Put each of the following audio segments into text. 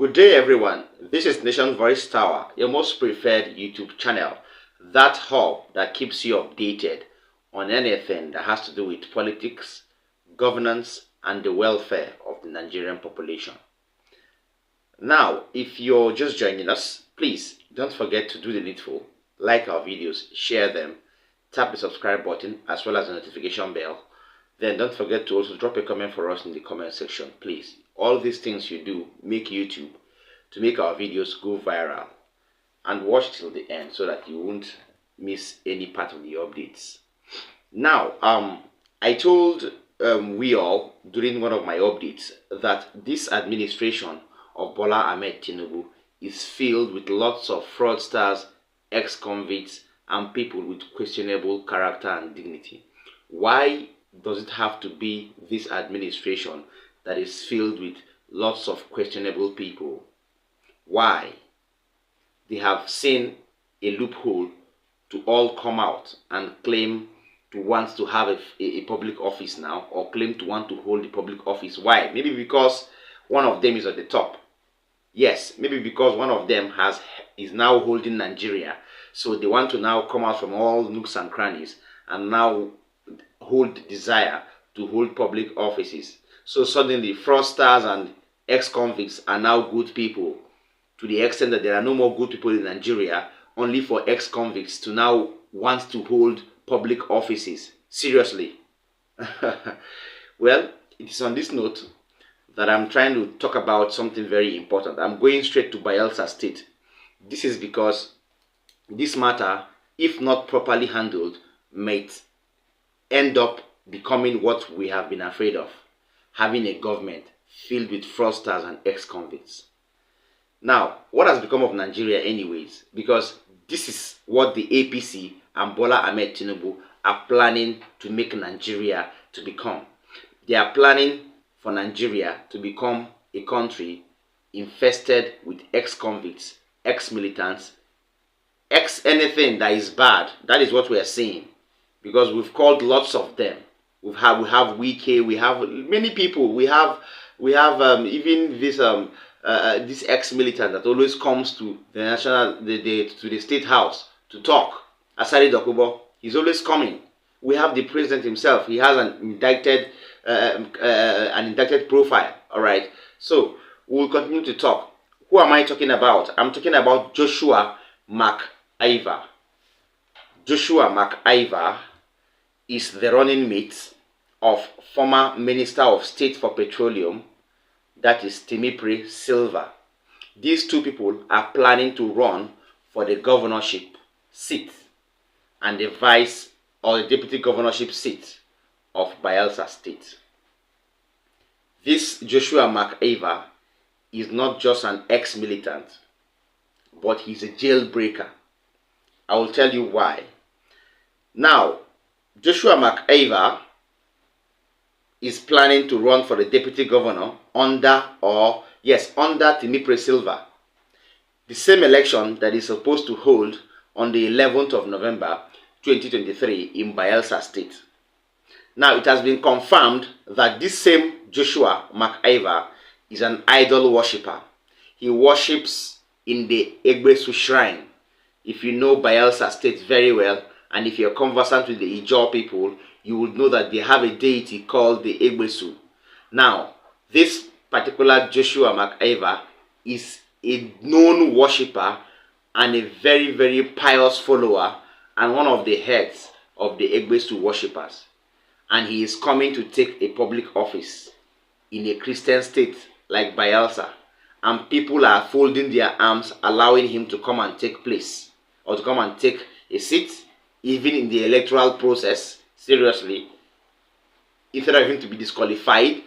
Good day, everyone. This is Nation Voice Tower, your most preferred YouTube channel, that hub that keeps you updated on anything that has to do with politics, governance, and the welfare of the Nigerian population. Now, if you're just joining us, please don't forget to do the needful, like our videos, share them, tap the subscribe button as well as the notification bell. Then don't forget to also drop a comment for us in the comment section, please. All these things you do make YouTube to make our videos go viral, and watch till the end so that you won't miss any part of the updates. Now, I told we all during one of my updates that this administration of Bola Ahmed Tinibu is filled with lots of fraudsters, ex-convicts, and people with questionable character and dignity. Why does it have to be this administration that is filled with lots of questionable people? Why? They have seen a loophole to all come out and claim to want to have a public office now, or claim to want to hold the public office. Why? Maybe because one of them is at the top. Yes, maybe because one of them is now holding Nigeria. So they want to now come out from all nooks and crannies and now hold the desire to hold public offices. So suddenly fraudsters and ex-convicts are now good people, to the extent that there are no more good people in Nigeria, only for ex-convicts to now want to hold public offices. Seriously. Well, it is on this note that I'm trying to talk about something very important. I'm going straight to Bayelsa State. This is because this matter, if not properly handled, might end up becoming what we have been afraid of, having a government filled with fraudsters and ex-convicts. Now, what has become of Nigeria anyways? Because this is what the APC and Bola Ahmed Tinibu are planning to make Nigeria to become. They are planning for Nigeria to become a country infested with ex-convicts, ex-militants, ex-anything that is bad. That is what we are saying. Because we've called lots of them. We have Wike, we have many people. We have even this ex-militant that always comes to the state house to talk. Asari Dokubo, he's always coming. We have the president himself. He has an indicted profile. All right. So we'll continue to talk. Who am I talking about? I'm talking about Joshua McIver. Joshua McIver is the running mate of former Minister of State for Petroleum, that is Timipre Silva. These two people are planning to run for the governorship seat and the vice or the deputy governorship seat of Bayelsa State. This Joshua McIver is not just an ex-militant, but he's a jailbreaker. I will tell you why. Now, Joshua McIver is planning to run for the deputy governor under Timipre Silva. The same election that is supposed to hold on the 11th of November 2023 in Bayelsa State. Now, it has been confirmed that this same Joshua McIver is an idol worshipper. He worships in the Egbesu shrine. If you know Bayelsa State very well, and if you're conversant with the Ijaw people, you would know that they have a deity called the Egbesu. Now, this particular Joshua McIver is a known worshipper and a very, very pious follower and one of the heads of the Egbesu worshippers. And he is coming to take a public office in a Christian state like Bayelsa. And people are folding their arms, allowing him to come and take place, or to come and take a seat, even in the electoral process. Seriously, instead of him to be disqualified.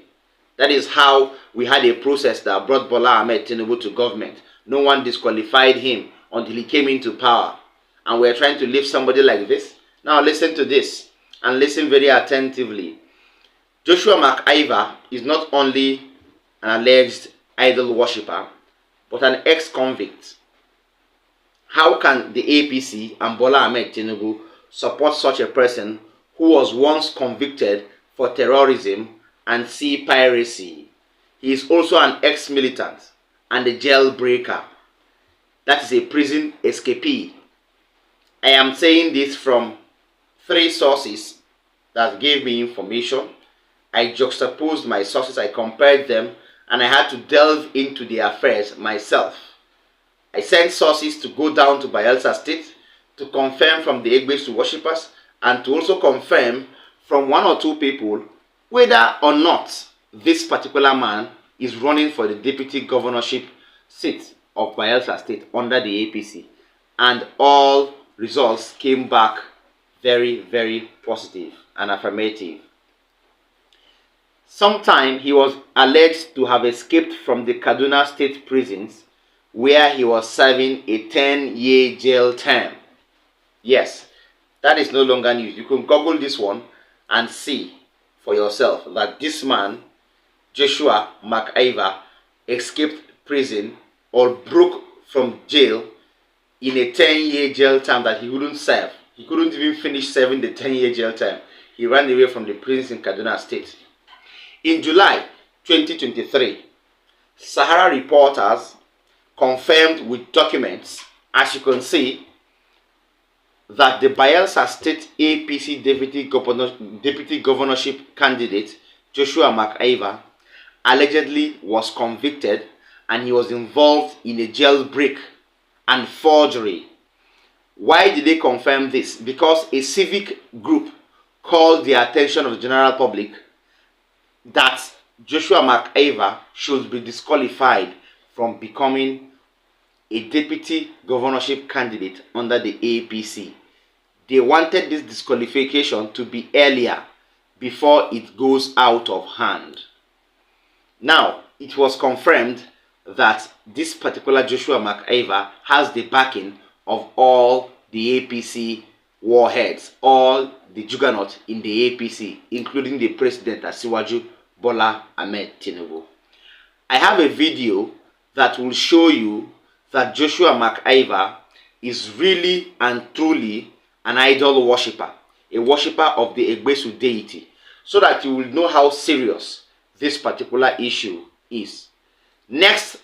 That is how we had a process that brought Bola Ahmed Tinubu to government. No one disqualified him until he came into power. And we're trying to lift somebody like this. Now listen to this, and listen very attentively. Joshua McIver is not only an alleged idol worshipper, but an ex-convict. How can the APC and Bola Ahmed Tinubu support such a person who was once convicted for terrorism and sea piracy? He is also an ex-militant and a jailbreaker. That is a prison escapee. I am saying this from 3 sources that gave me information. I juxtaposed my sources, I compared them, and I had to delve into the affairs myself. I sent sources to go down to Bayelsa State to confirm from the Egbesu worshippers and to also confirm from 1 or 2 people whether or not this particular man is running for the deputy governorship seat of Bayelsa State under the APC. And all results came back very, very positive and affirmative. Sometime he was alleged to have escaped from the Kaduna State prisons where he was serving a 10-year jail term. Yes, that is no longer news. You can Google this one and see for yourself that this man, Joshua McIver, escaped prison or broke from jail in a 10-year jail term that he wouldn't serve. He couldn't even finish serving the 10-year jail term. He ran away from the prisons in Kaduna State. In July 2023, Sahara reporters confirmed with documents, as you can see, that the Bayelsa State APC deputy governorship candidate, Joshua McIver, allegedly was convicted and he was involved in a jailbreak and forgery. Why did they confirm this? Because a civic group called the attention of the general public that Joshua McIver should be disqualified from becoming a deputy governorship candidate under the APC. They wanted this disqualification to be earlier before it goes out of hand. Now, it was confirmed that this particular Joshua McIver has the backing of all the APC warheads, all the juggernaut in the APC, including the president Asiwaju Bola Ahmed Tinibu. I have a video that will show you that Joshua McIver is really and truly an idol worshipper, a worshipper of the Egbesu deity, so that you will know how serious this particular issue is. Next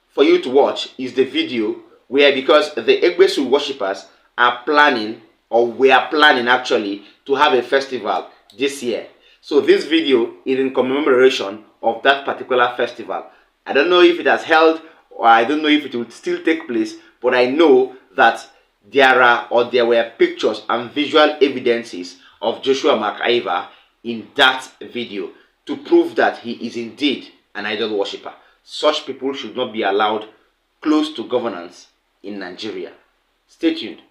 for you to watch is the video where, because the Egbesu worshippers are planning, or we are planning actually, to have a festival this year. So this video is in commemoration of that particular festival. I don't know if it has held, or I don't know if it will still take place, but I know that there were pictures and visual evidences of Joshua McIver in that video to prove that he is indeed an idol worshipper. Such people should not be allowed close to governance in Nigeria. Stay tuned.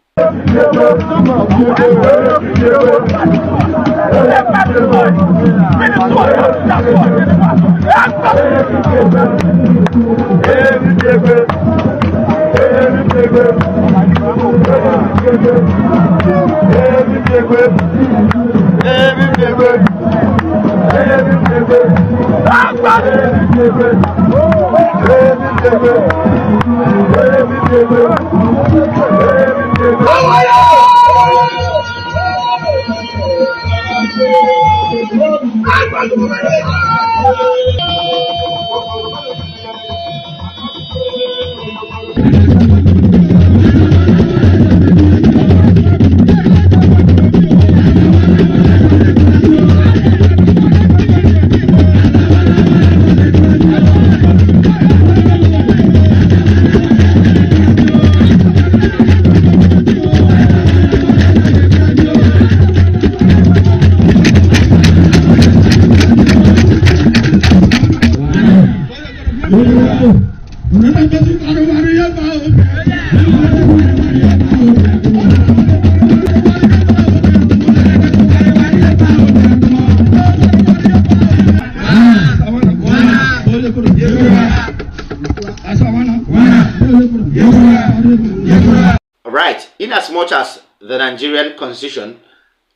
Right, in as much as the Nigerian constitution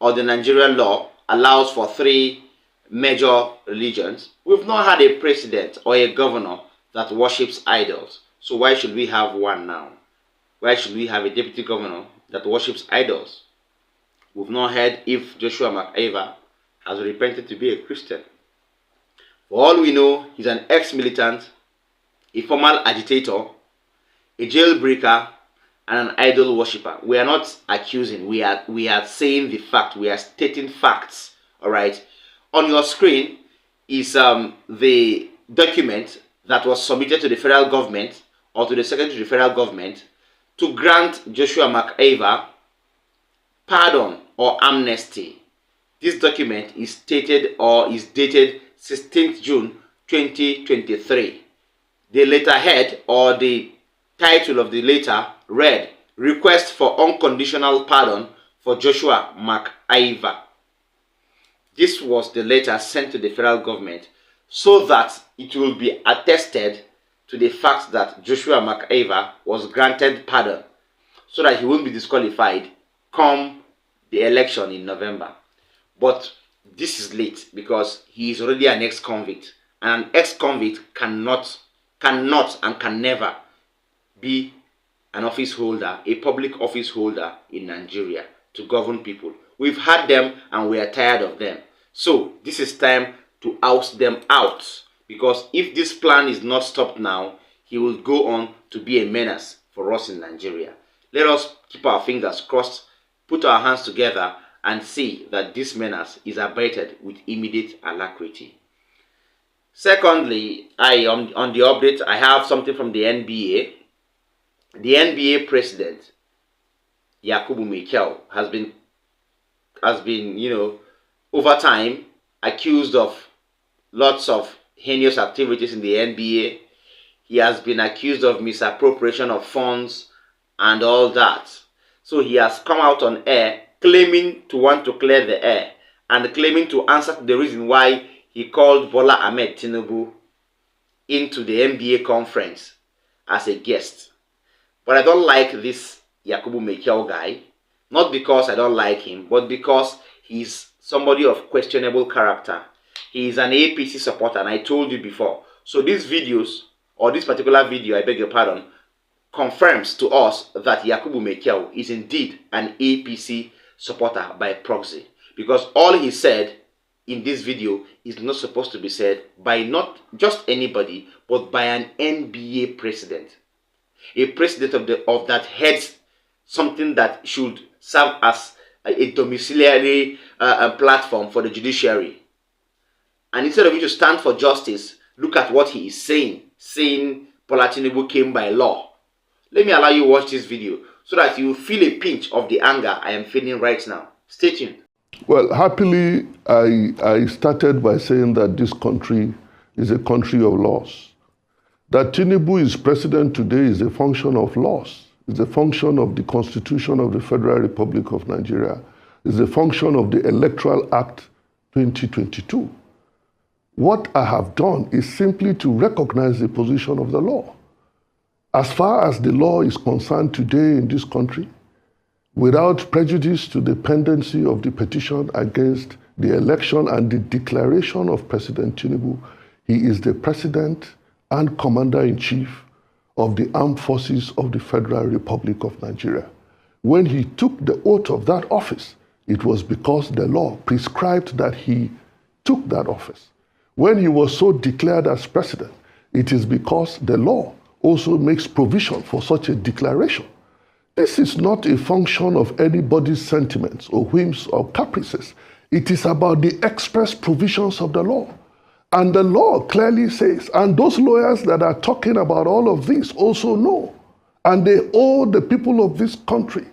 or the Nigerian law allows for 3 major religions, we've not had a president or a governor that worships idols. So why should we have one now? Why should we have a deputy governor that worships idols? We've not heard if Joshua McIver has repented to be a Christian. For all we know, he's an ex-militant a formal agitator, a jailbreaker, and an idol worshipper. We are not accusing. We are saying the fact. We are stating facts. All right. On your screen is the document that was submitted to the federal government or to the secretary to the federal government to grant Joshua McIver pardon or amnesty. This document is stated or is dated 16th June 2023. The letterhead or the title of the letter read, Request for Unconditional Pardon for Joshua McIver. This was the letter sent to the federal government so that it will be attested to the fact that Joshua McIver was granted pardon so that he won't be disqualified come the election in November. But this is late because he is already an ex-convict, and an ex-convict cannot and can never be an office holder, a public office holder in Nigeria to govern people. We've had them and we are tired of them. So this is time to oust them out, because if this plan is not stopped now, he will go on to be a menace for us in Nigeria. Let us keep our fingers crossed, put our hands together, and see that this menace is abated with immediate alacrity. Secondly, on the update, I have something from the NBA. The NBA president, Yakubu Mikel, has been, over time accused of lots of heinous activities in the NBA. He has been accused of misappropriation of funds and all that. So he has come out on air claiming to want to clear the air and claiming to answer to the reason why he called Bola Ahmed Tinibu into the NBA conference as a guest. But I don't like this Yakubu Mikel guy, not because I don't like him, but because he's somebody of questionable character. He is an APC supporter, and I told you before. So these videos, or this particular video, I beg your pardon, confirms to us that Yakubu Mikel is indeed an APC supporter by proxy. Because all he said in this video is not supposed to be said by not just anybody, but by an NBA president. A president of that heads something that should serve as a domiciliary platform for the judiciary. And instead of you to stand for justice, look at what he is saying Bola Tinubu came by law. Let me allow you to watch this video so that you feel a pinch of the anger I am feeling right now. Stay tuned. Well, happily, I started by saying that this country is a country of laws. That Tinibu is president today is a function of laws. It's a function of the Constitution of the Federal Republic of Nigeria. It's a function of the Electoral Act 2022. What I have done is simply to recognize the position of the law. As far as the law is concerned today in this country, without prejudice to the pendency of the petition against the election and the declaration of President Tinibu, he is the president and commander-in-chief of the armed forces of the Federal Republic of Nigeria. When he took the oath of that office, it was because the law prescribed that he took that office. When he was so declared as president, it is because the law also makes provision for such a declaration. This is not a function of anybody's sentiments or whims or caprices. It is about the express provisions of the law. And the law clearly says, and those lawyers that are talking about all of this also know, and they owe the people of this country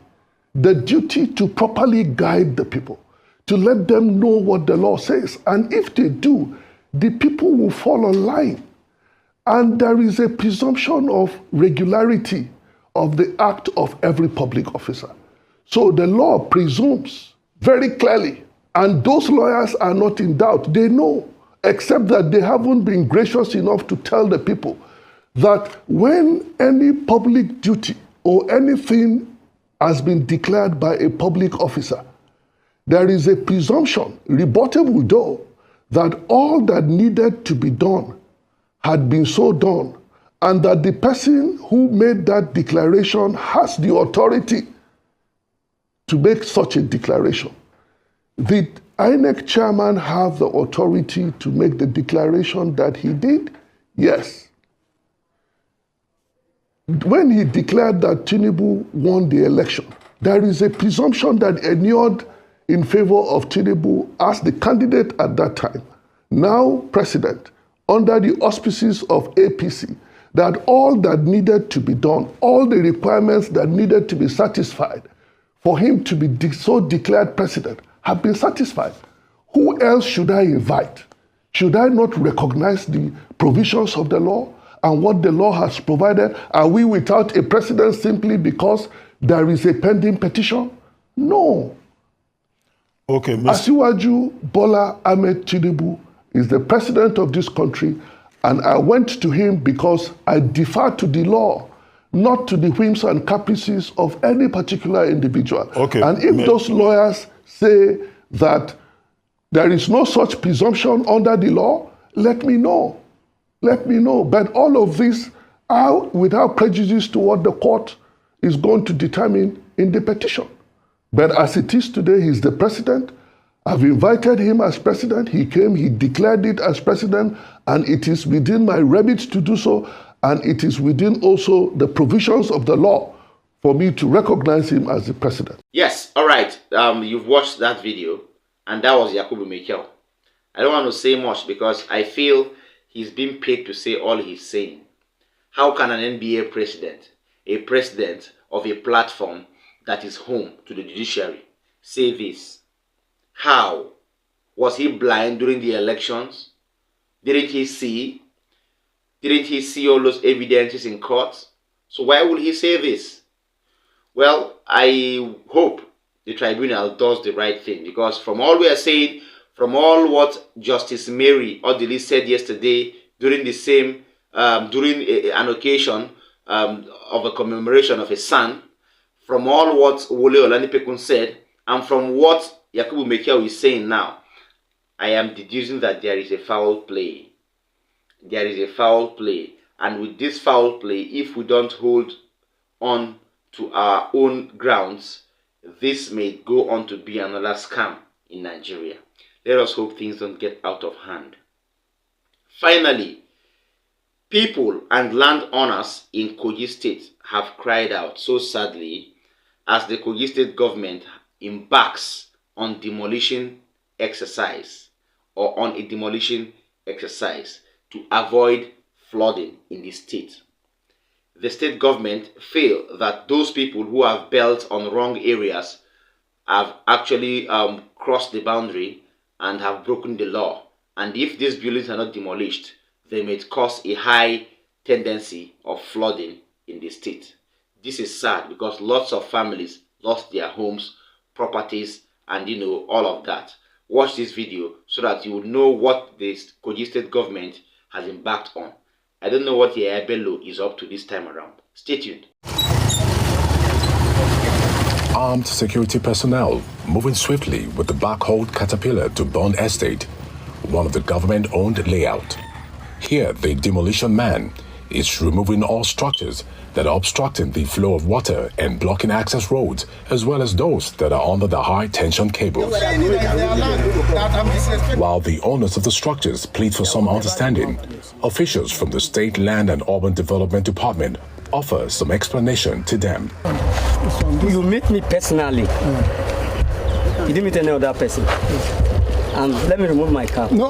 the duty to properly guide the people, to let them know what the law says. And if they do, the people will fall in line. And there is a presumption of regularity of the act of every public officer. So the law presumes very clearly, and those lawyers are not in doubt. They know, except that they haven't been gracious enough to tell the people that when any public duty or anything has been declared by a public officer, there is a presumption, rebuttable though, that all that needed to be done had been so done, and that the person who made that declaration has the authority to make such a declaration. Did INEC chairman have the authority to make the declaration that he did? Yes. when he declared that Tinibu won the election, there is a presumption that inured in favor of Tinibu as the candidate at that time, now president, under the auspices of APC, that all that needed to be done, all the requirements that needed to be satisfied for him to be so declared president have been satisfied. Who else should I invite? Should I not recognize the provisions of the law and what the law has provided? Are we without a president simply because there is a pending petition? No. Okay, Asiwaju Bola Ahmed Tinibu is the president of this country, and I went to him because I defer to the law, not to the whims and caprices of any particular individual. Okay. And if those lawyers say that there is no such presumption under the law, let me know. Let me know. But all of this are without prejudice to what the court is going to determine in the petition. But as it is today, he's the president. I've invited him as president. He came, he declared it as president, and it is within my remit to do so, and it is within also the provisions of the law for me to recognize him as the president. Yes, all right. You've watched that video, and that was Yakubu Mekel. I don't want to say much because I feel he's being paid to say all he's saying. How can an NBA president, a president of a platform that is home to the judiciary, say this? How? Was he blind during the elections? Didn't he see? Didn't he see all those evidences in court? So why would he say this? Well, I hope the tribunal does the right thing, because from all we are saying, from all what Justice Mary Odili said yesterday during the same, an occasion of a commemoration of his son, from all what Wole Olanipekun said, and from what Yakubu Mekel is saying now, I am deducing that there is a foul play. There is a foul play. And with this foul play, if we don't hold on to our own grounds, this may go on to be another scam in Nigeria. Let us hope things don't get out of hand. Finally, people and landowners in Kogi State have cried out so sadly as the Kogi State government embarks on demolition exercise or on a demolition exercise to avoid flooding in the state. The state government feel that those people who have built on wrong areas have actually crossed the boundary and have broken the law. And if these buildings are not demolished, they may cause a high tendency of flooding in the state. This is sad because lots of families lost their homes, properties, and all of that. Watch this video so that you will know what the Kogi State government has embarked on. I don't know what Yaya Bello is up to this time around. Stay tuned. Armed security personnel moving swiftly with the backhauled caterpillar to Bond Estate, one of the government-owned layout. Here, the demolition man is removing all structures that are obstructing the flow of water and blocking access roads, as well as those that are under the high-tension cables. While the owners of the structures plead for some understanding, officials from the State Land and Urban Development Department offer some explanation to them. You meet me personally. You didn't meet any other person. And let me remove my cap. No,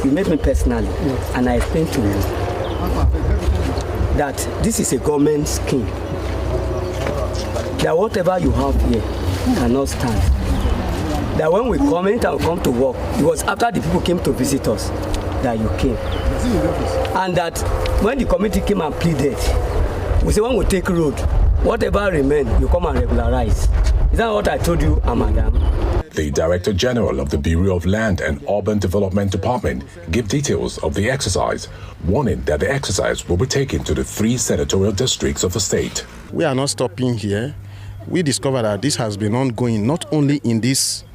You met me personally, and I explained to you that this is a government scheme. That whatever you have here cannot stand. That when we comment and come to work, it was after the people came to visit us that you came. And that when the committee came and pleaded, we say when we take road, whatever remain, you come and regularize. Is that what I told you, Madam? The Director General of the Bureau of Land and Urban Development Department gave details of the exercise, warning that the exercise will be taken to the 3 senatorial districts of the state. we are not stopping here. We discovered that this has been ongoing not only in this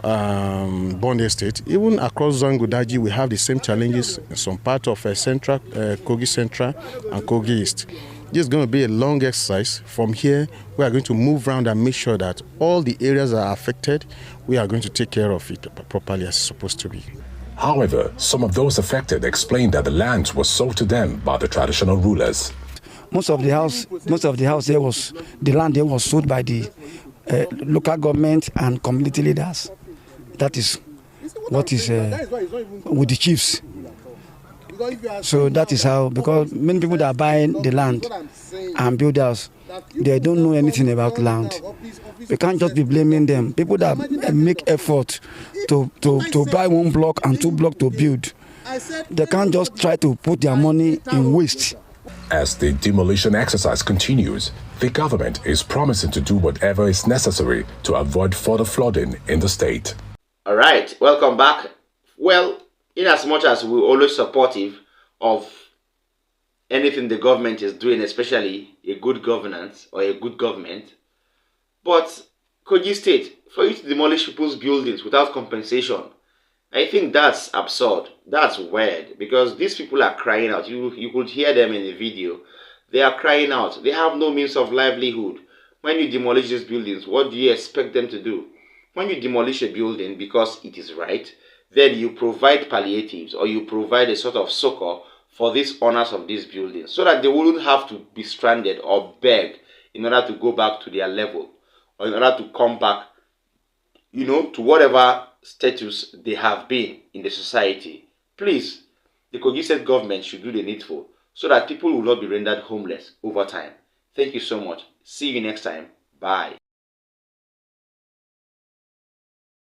Bond Estate, even across Zangudaji, we have the same challenges in some part of Central, Kogi Central and Kogi East. This is going to be a long exercise. From here, we are going to move around and make sure that all the areas that are affected, we are going to take care of it properly as it's supposed to be. However, some of those affected explained that the lands were sold to them by the traditional rulers. most of the house there was, the land there was sold by the local government and community leaders. That is what is with the chiefs. So that is how, because many people that are buying the land and build house, they don't know anything about land. We can't just be blaming them. People that make effort to buy 1 block and 2 blocks to build, they can't just try to put their money in waste. As the demolition exercise continues, the government is promising to do whatever is necessary to avoid further flooding in the state. All right, welcome back. Well, in as much as we're always supportive of anything the government is doing, especially a good governance or a good government, but Kogi State, for you to demolish people's buildings without compensation, I think that's absurd. That's weird, because these people are crying out. You could hear them in the video. They are crying out. They have no means of livelihood. When you demolish these buildings, what do you expect them to do? When you demolish a building because it is right, then you provide palliatives, or you provide a sort of succor for these owners of these buildings, so that they wouldn't have to be stranded or beg in order to go back to their level, or in order to come back, to whatever status they have been in the society. Please, the Kogi State government should do the needful, so that people will not be rendered homeless over time. Thank you so much. See you next time. Bye.